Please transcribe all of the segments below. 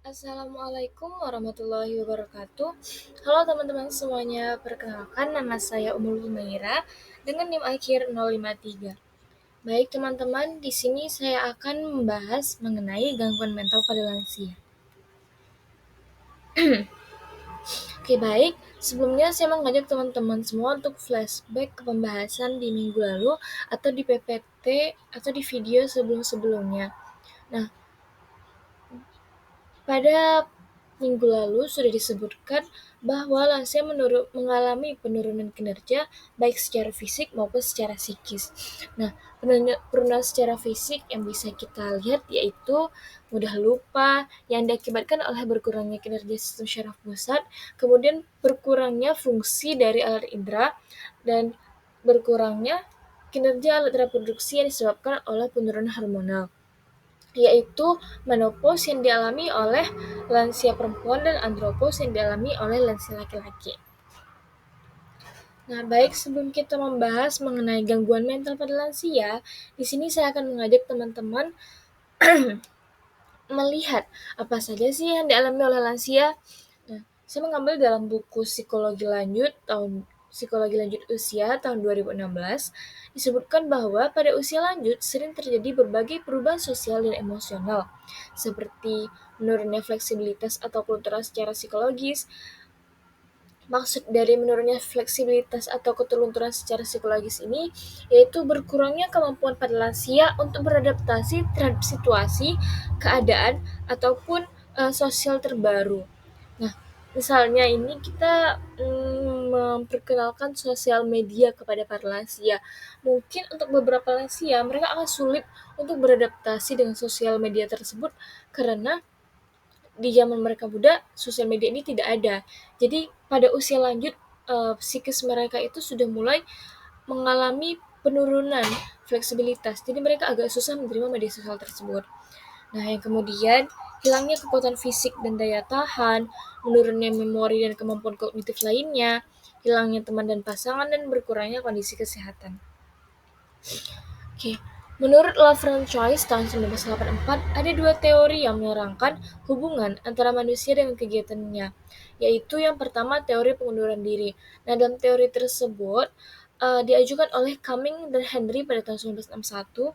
Assalamualaikum warahmatullahi wabarakatuh. Halo teman-teman semuanya, perkenalkan nama saya Umul Humaira dengan NIM akhir 053. Baik teman-teman, di sini saya akan membahas mengenai gangguan mental pada lansia. Oke baik, sebelumnya saya mengajak teman-teman semua untuk flashback ke pembahasan di minggu lalu atau di PPT atau di video sebelum-sebelumnya. Nah, pada minggu lalu sudah disebutkan bahwa lansia mengalami penurunan kinerja baik secara fisik maupun secara psikis. Nah, penurunan secara fisik yang bisa kita lihat yaitu mudah lupa yang diakibatkan oleh berkurangnya kinerja sistem syaraf pusat, kemudian berkurangnya fungsi dari alat indera, dan berkurangnya kinerja alat reproduksi yang disebabkan oleh penurunan hormonal, yaitu menopause yang dialami oleh lansia perempuan dan andropause yang dialami oleh lansia laki-laki. Nah, baik sebelum kita membahas mengenai gangguan mental pada lansia, di sini saya akan mengajak teman-teman melihat apa saja sih yang dialami oleh lansia. Nah, saya mengambil dalam buku Psikologi Lanjut Usia tahun 2016, disebutkan bahwa pada usia lanjut sering terjadi berbagai perubahan sosial dan emosional, seperti menurunnya fleksibilitas atau kultural secara psikologis. Maksud dari menurunnya fleksibilitas atau ketelunturan secara psikologis ini yaitu berkurangnya kemampuan pada lansia untuk beradaptasi terhadap situasi, keadaan, ataupun sosial terbaru. Nah, misalnya ini kita memperkenalkan sosial media kepada para lansia. Mungkin untuk beberapa lansia mereka akan sulit untuk beradaptasi dengan sosial media tersebut karena di zaman mereka muda sosial media ini tidak ada. Jadi pada usia lanjut psikis mereka itu sudah mulai mengalami penurunan fleksibilitas. Jadi mereka agak susah menerima media sosial tersebut. Nah, yang kemudian hilangnya kekuatan fisik dan daya tahan, menurunnya memori dan kemampuan kognitif lainnya, hilangnya teman dan pasangan, dan berkurangnya kondisi kesehatan. Oke, menurut Lavrent Choice tahun 1984, ada dua teori yang menerangkan hubungan antara manusia dengan kegiatannya, yaitu yang pertama teori pengunduran diri. Nah, dalam teori tersebut diajukan oleh Cumming dan Henry pada tahun 1961.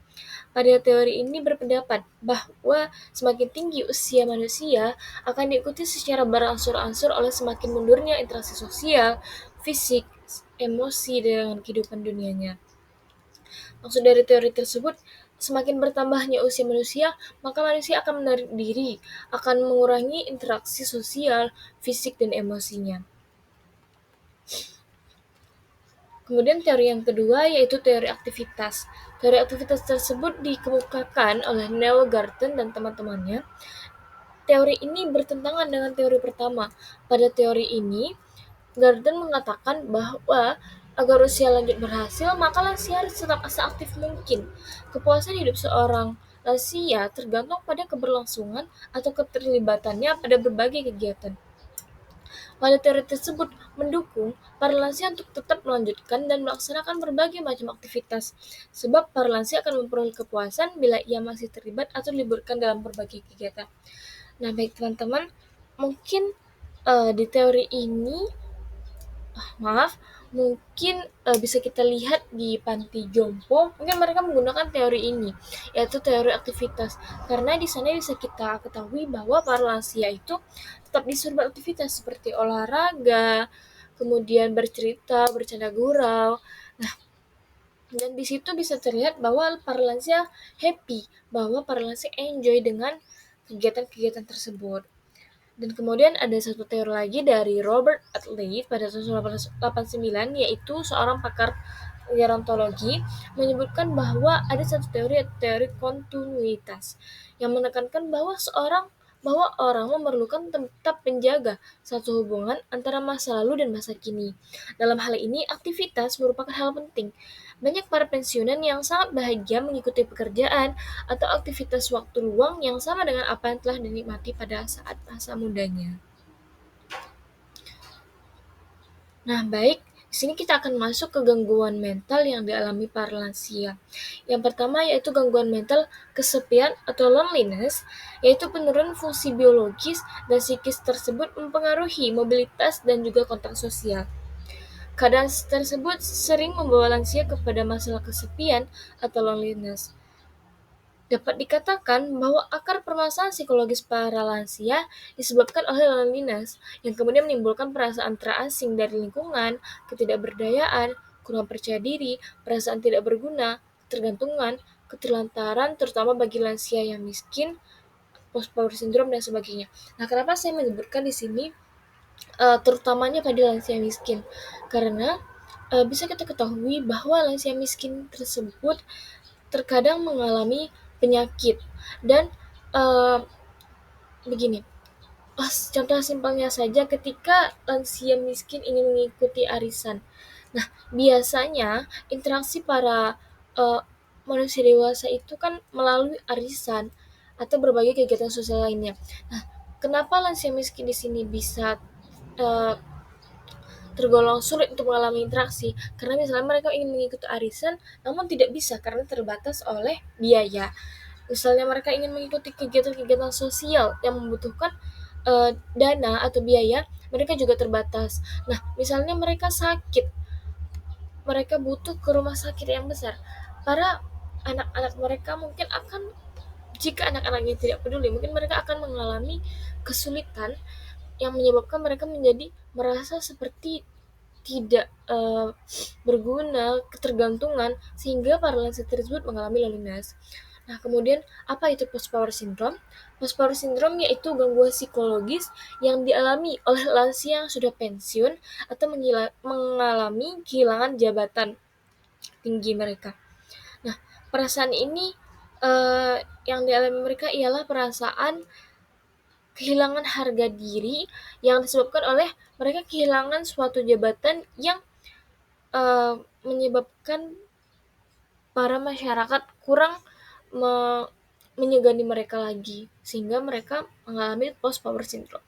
Pada teori ini berpendapat bahwa semakin tinggi usia manusia akan diikuti secara berangsur-angsur oleh semakin mundurnya interaksi sosial, fisik, emosi dengan kehidupan dunianya. Maksud dari teori tersebut, semakin bertambahnya usia manusia, maka manusia akan menarik diri, akan mengurangi interaksi sosial, fisik, dan emosinya. Kemudian teori yang kedua yaitu teori aktivitas. Teori aktivitas tersebut dikemukakan oleh Neil Garten dan teman-temannya. Teori ini bertentangan dengan teori pertama. Pada teori ini, Garden mengatakan bahwa agar usia lanjut berhasil, maka lansia harus tetap seaktif mungkin. Kepuasan hidup seorang lansia tergantung pada keberlangsungan atau keterlibatannya pada berbagai kegiatan. Pada teori tersebut mendukung para lansia untuk tetap melanjutkan dan melaksanakan berbagai macam aktivitas, sebab para lansia akan memperoleh kepuasan bila ia masih terlibat atau diliburkan dalam berbagai kegiatan. Nah, baik teman-teman, mungkin di teori ini mungkin bisa kita lihat di panti jompo, mungkin mereka menggunakan teori ini, yaitu teori aktivitas. Karena di sana bisa kita ketahui bahwa para lansia itu tetap disuruh beraktivitas seperti olahraga, kemudian bercerita, bercanda gurau. Nah, dan di situ bisa terlihat bahwa para lansia happy, bahwa para lansia enjoy dengan kegiatan-kegiatan tersebut. Dan kemudian ada satu teori lagi dari Robert Adley pada tahun 1989, yaitu seorang pakar gerontologi, menyebutkan bahwa ada satu teori kontinuitas yang menekankan bahwa orang memerlukan tetap menjaga satu hubungan antara masa lalu dan masa kini. Dalam hal ini, aktivitas merupakan hal penting. Banyak para pensiunan yang sangat bahagia mengikuti pekerjaan atau aktivitas waktu luang yang sama dengan apa yang telah dinikmati pada saat masa mudanya. Nah, baik, Di sini kita akan masuk ke gangguan mental yang dialami para lansia. Yang pertama yaitu gangguan mental kesepian atau loneliness, yaitu penurunan fungsi biologis dan psikis tersebut mempengaruhi mobilitas dan juga kontak sosial. Keadaan tersebut sering membawa lansia kepada masalah kesepian atau loneliness. Dapat dikatakan bahwa akar permasalahan psikologis para lansia disebabkan oleh loneliness, yang kemudian menimbulkan perasaan terasing dari lingkungan, ketidakberdayaan, kurang percaya diri, perasaan tidak berguna, ketergantungan, keterlantaran, terutama bagi lansia yang miskin, post-power syndrome, dan sebagainya. Nah, kenapa saya menyebutkan di sini terutamanya pada lansia miskin? Karena bisa kita ketahui bahwa lansia miskin tersebut terkadang mengalami penyakit dan uh, begini, contoh simpelnya saja ketika lansia miskin ingin mengikuti arisan. Nah, biasanya interaksi para uh, manusia dewasa itu kan melalui arisan atau berbagai kegiatan sosial lainnya. Nah, kenapa lansia miskin di sini bisa uh, tergolong sulit untuk mengalami interaksi? Karena misalnya mereka ingin mengikuti arisan, namun tidak bisa karena terbatas oleh biaya. Misalnya mereka ingin mengikuti kegiatan-kegiatan sosial yang membutuhkan dana atau biaya, mereka juga terbatas. Nah, misalnya mereka sakit, mereka butuh ke rumah sakit yang besar. Para anak-anak mereka mungkin akan, jika anak-anaknya tidak peduli, mungkin mereka akan mengalami kesulitan yang menyebabkan mereka menjadi merasa seperti tidak berguna, ketergantungan, sehingga para lansia tersebut mengalami loneliness. Nah, kemudian apa itu post-power syndrome? Post-power syndrome yaitu gangguan psikologis yang dialami oleh lansia yang sudah pensiun atau mengalami kehilangan jabatan tinggi mereka. Nah, perasaan ini yang dialami mereka ialah perasaan kehilangan harga diri yang disebabkan oleh mereka kehilangan suatu jabatan yang menyebabkan para masyarakat kurang menyegani mereka lagi, sehingga mereka mengalami post power syndrome.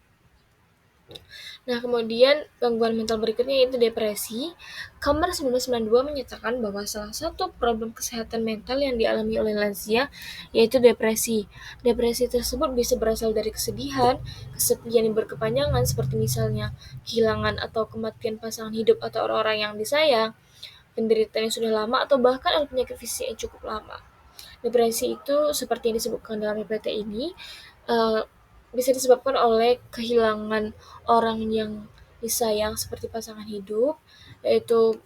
Nah, kemudian gangguan mental berikutnya yaitu depresi. Kamar 1992 menyatakan bahwa salah satu problem kesehatan mental yang dialami oleh lansia yaitu depresi. Depresi tersebut bisa berasal dari kesedihan, kesepian yang berkepanjangan seperti misalnya kehilangan atau kematian pasangan hidup atau orang-orang yang disayang, penderitaan yang sudah lama, atau bahkan oleh penyakit fisik yang cukup lama. Depresi itu seperti yang disebutkan dalam PPT ini uh, bisa disebabkan oleh kehilangan orang yang disayang seperti pasangan hidup, yaitu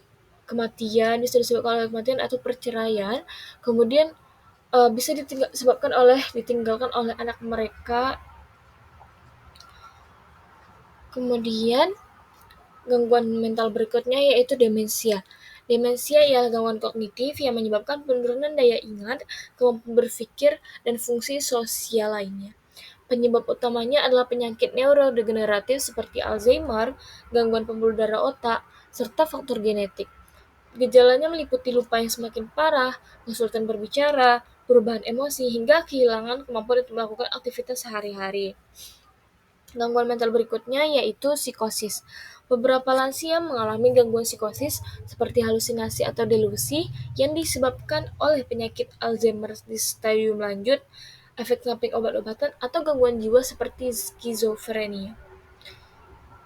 kematian, bisa disebabkan oleh kematian atau perceraian. Kemudian bisa disebabkan oleh ditinggalkan oleh anak mereka. Kemudian gangguan mental berikutnya yaitu demensia. Demensia ialah gangguan kognitif yang menyebabkan penurunan daya ingat, kemampuan berpikir, dan fungsi sosial lainnya. Penyebab utamanya adalah penyakit neurodegeneratif seperti Alzheimer, gangguan pembuluh darah otak, serta faktor genetik. Gejalanya meliputi lupa yang semakin parah, kesulitan berbicara, perubahan emosi, hingga kehilangan kemampuan untuk melakukan aktivitas sehari-hari. Gangguan mental berikutnya yaitu psikosis. Beberapa lansia mengalami gangguan psikosis seperti halusinasi atau delusi yang disebabkan oleh penyakit Alzheimer di stadium lanjut, efek samping obat-obatan, atau gangguan jiwa seperti skizofrenia.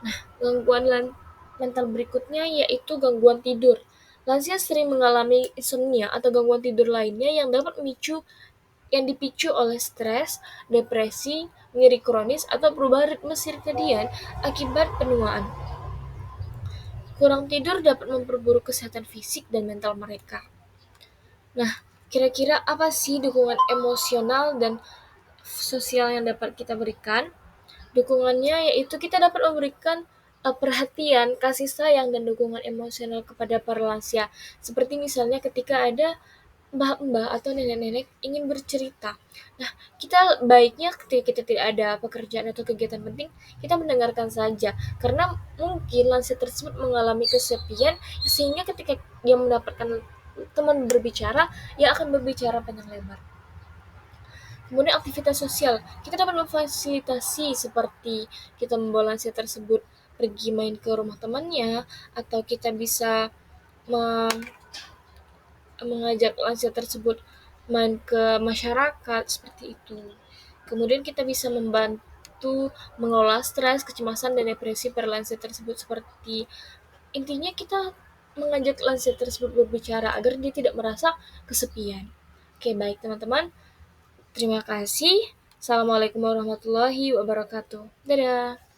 Nah, gangguan mental berikutnya yaitu gangguan tidur. Lansia sering mengalami insomnia atau gangguan tidur lainnya yang dapat dipicu oleh stres, depresi, nyeri kronis, atau perubahan ritme sirkadian akibat penuaan. Kurang tidur dapat memperburuk kesehatan fisik dan mental mereka. Nah, kira-kira apa sih dukungan emosional dan sosial yang dapat kita berikan? Dukungannya yaitu kita dapat memberikan perhatian, kasih sayang, dan dukungan emosional kepada para lansia. Seperti misalnya ketika ada mbah-mbah atau nenek-nenek ingin bercerita. Nah, kita baiknya ketika kita tidak ada pekerjaan atau kegiatan penting, kita mendengarkan saja. Karena mungkin lansia tersebut mengalami kesepian, sehingga ketika dia mendapatkan teman berbicara, ia akan berbicara panjang lebar. Kemudian aktivitas sosial, kita dapat memfasilitasi seperti kita membawa lansia tersebut pergi main ke rumah temannya, atau kita bisa mengajak lansia tersebut main ke masyarakat, seperti itu. Kemudian kita bisa membantu mengelola stres, kecemasan, dan depresi pada lansia tersebut, seperti intinya kita mengajak lansia tersebut berbicara agar dia tidak merasa kesepian. Oke, baik teman-teman. Terima kasih. Assalamualaikum warahmatullahi wabarakatuh. Dadah.